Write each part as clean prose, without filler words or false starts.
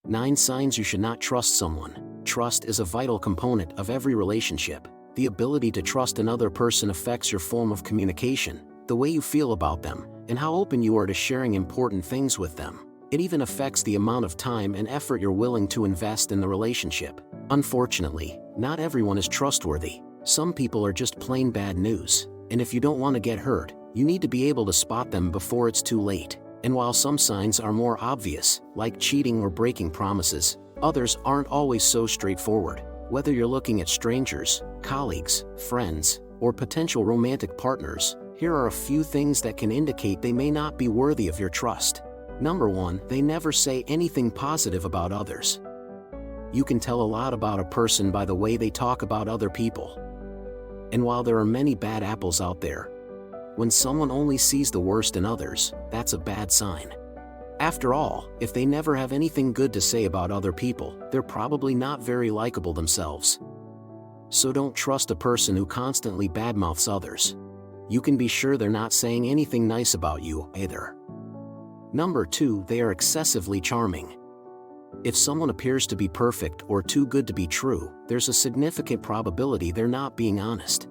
9 signs you should not trust someone. Trust is a vital component of every relationship. The ability to trust another person affects your form of communication, the way you feel about them, and how open you are to sharing important things with them. It even affects the amount of time and effort you're willing to invest in the relationship. Unfortunately, not everyone is trustworthy. Some people are just plain bad news, and if you don't want to get hurt, you need to be able to spot them before it's too late. And while some signs are more obvious, like cheating or breaking promises, others aren't always so straightforward. Whether you're looking at strangers, colleagues, friends, or potential romantic partners, here are a few things that can indicate they may not be worthy of your trust. Number 1, they never say anything positive about others. You can tell a lot about a person by the way they talk about other people. And while there are many bad apples out there, when someone only sees the worst in others, that's a bad sign. After all, if they never have anything good to say about other people, they're probably not very likable themselves. So don't trust a person who constantly badmouths others. You can be sure they're not saying anything nice about you either. Number 2, they are excessively charming. If someone appears to be perfect or too good to be true, there's a significant probability they're not being honest.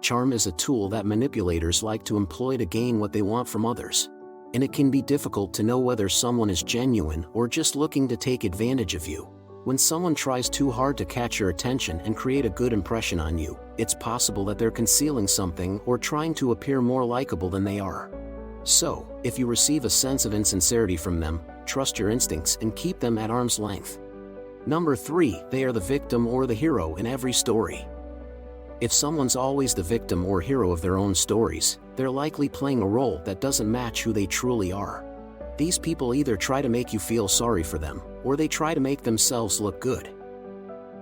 Charm is a tool that manipulators like to employ to gain what they want from others. And it can be difficult to know whether someone is genuine or just looking to take advantage of you. When someone tries too hard to catch your attention and create a good impression on you, it's possible that they're concealing something or trying to appear more likable than they are. So, if you receive a sense of insincerity from them, trust your instincts and keep them at arm's length. Number 3, they are the victim or the hero in every story. If someone's always the victim or hero of their own stories, they're likely playing a role that doesn't match who they truly are. These people either try to make you feel sorry for them, or they try to make themselves look good.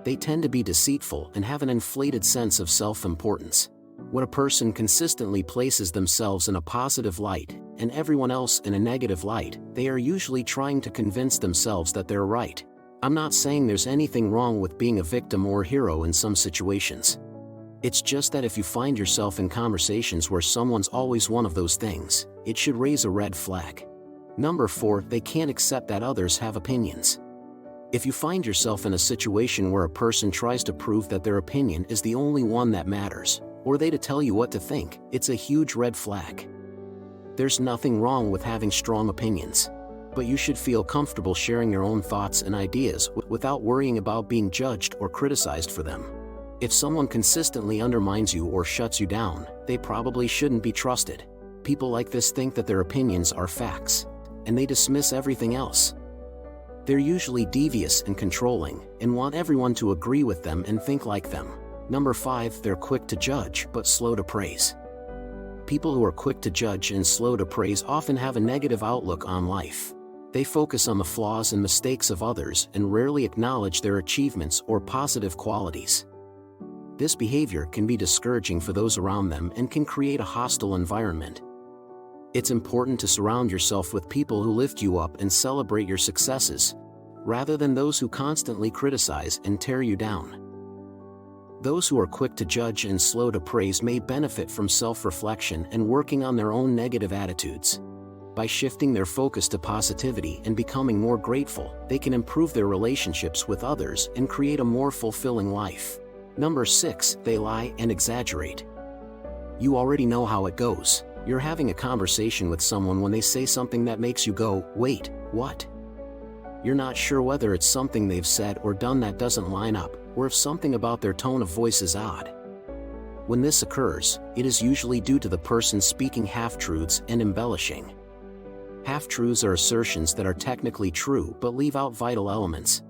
They tend to be deceitful and have an inflated sense of self-importance. When a person consistently places themselves in a positive light, and everyone else in a negative light, they are usually trying to convince themselves that they're right. I'm not saying there's anything wrong with being a victim or hero in some situations. It's just that if you find yourself in conversations where someone's always one of those things, it should raise a red flag. Number 4, they can't accept that others have opinions. If you find yourself in a situation where a person tries to prove that their opinion is the only one that matters, or they to tell you what to think, it's a huge red flag. There's nothing wrong with having strong opinions, but you should feel comfortable sharing your own thoughts and ideas without worrying about being judged or criticized for them. If someone consistently undermines you or shuts you down, they probably shouldn't be trusted. People like this think that their opinions are facts, and they dismiss everything else. They're usually devious and controlling, and want everyone to agree with them and think like them. Number 5, they're quick to judge but slow to praise. People who are quick to judge and slow to praise often have a negative outlook on life. They focus on the flaws and mistakes of others and rarely acknowledge their achievements or positive qualities. This behavior can be discouraging for those around them and can create a hostile environment. It's important to surround yourself with people who lift you up and celebrate your successes, rather than those who constantly criticize and tear you down. Those who are quick to judge and slow to praise may benefit from self-reflection and working on their own negative attitudes. By shifting their focus to positivity and becoming more grateful, they can improve their relationships with others and create a more fulfilling life. Number 6, they lie and exaggerate. You already know how it goes. You're having a conversation with someone when they say something that makes you go, "Wait, what?" You're not sure whether it's something they've said or done that doesn't line up, or if something about their tone of voice is odd. When this occurs, it is usually due to the person speaking half-truths and embellishing. Half-truths are assertions that are technically true but leave out vital elements.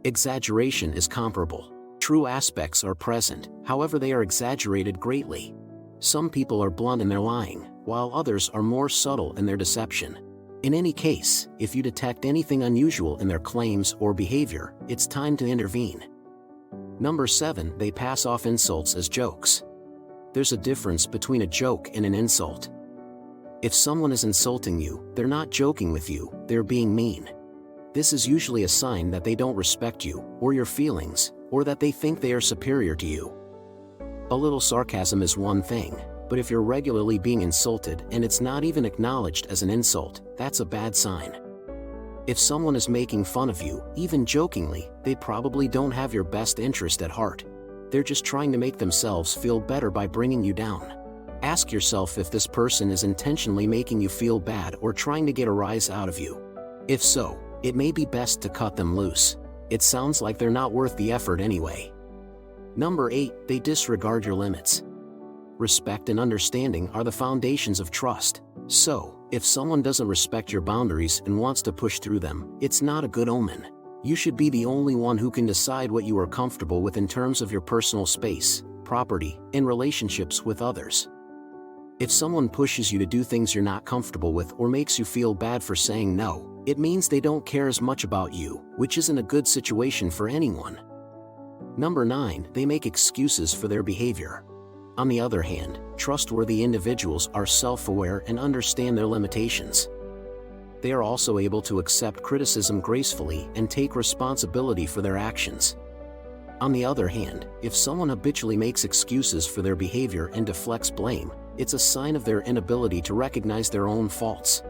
Exaggeration is comparable. True aspects are present, however they are exaggerated greatly. Some people are blunt in their lying, while others are more subtle in their deception. In any case, if you detect anything unusual in their claims or behavior, it's time to intervene. Number 7, they pass off insults as jokes. There's a difference between a joke and an insult. If someone is insulting you, they're not joking with you, they're being mean. This is usually a sign that they don't respect you, or your feelings, or that they think they are superior to you. A little sarcasm is one thing, but if you're regularly being insulted and it's not even acknowledged as an insult, that's a bad sign. If someone is making fun of you, even jokingly, they probably don't have your best interest at heart. They're just trying to make themselves feel better by bringing you down. Ask yourself if this person is intentionally making you feel bad or trying to get a rise out of you. If so, it may be best to cut them loose. It sounds like they're not worth the effort anyway. Number 8, they disregard your limits. Respect and understanding are the foundations of trust. So, if someone doesn't respect your boundaries and wants to push through them, it's not a good omen. You should be the only one who can decide what you are comfortable with in terms of your personal space, property, and relationships with others. If someone pushes you to do things you're not comfortable with or makes you feel bad for saying no, it means they don't care as much about you, which isn't a good situation for anyone. Number 9, they make excuses for their behavior. On the other hand, trustworthy individuals are self-aware and understand their limitations. They are also able to accept criticism gracefully and take responsibility for their actions. On the other hand, if someone habitually makes excuses for their behavior and deflects blame, it's a sign of their inability to recognize their own faults.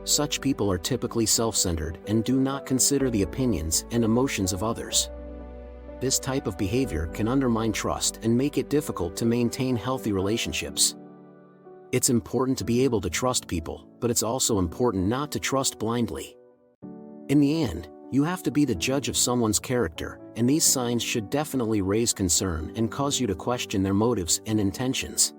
Such people are typically self-centered and do not consider the opinions and emotions of others. This type of behavior can undermine trust and make it difficult to maintain healthy relationships. It's important to be able to trust people, but it's also important not to trust blindly. In the end, you have to be the judge of someone's character, and these signs should definitely raise concern and cause you to question their motives and intentions.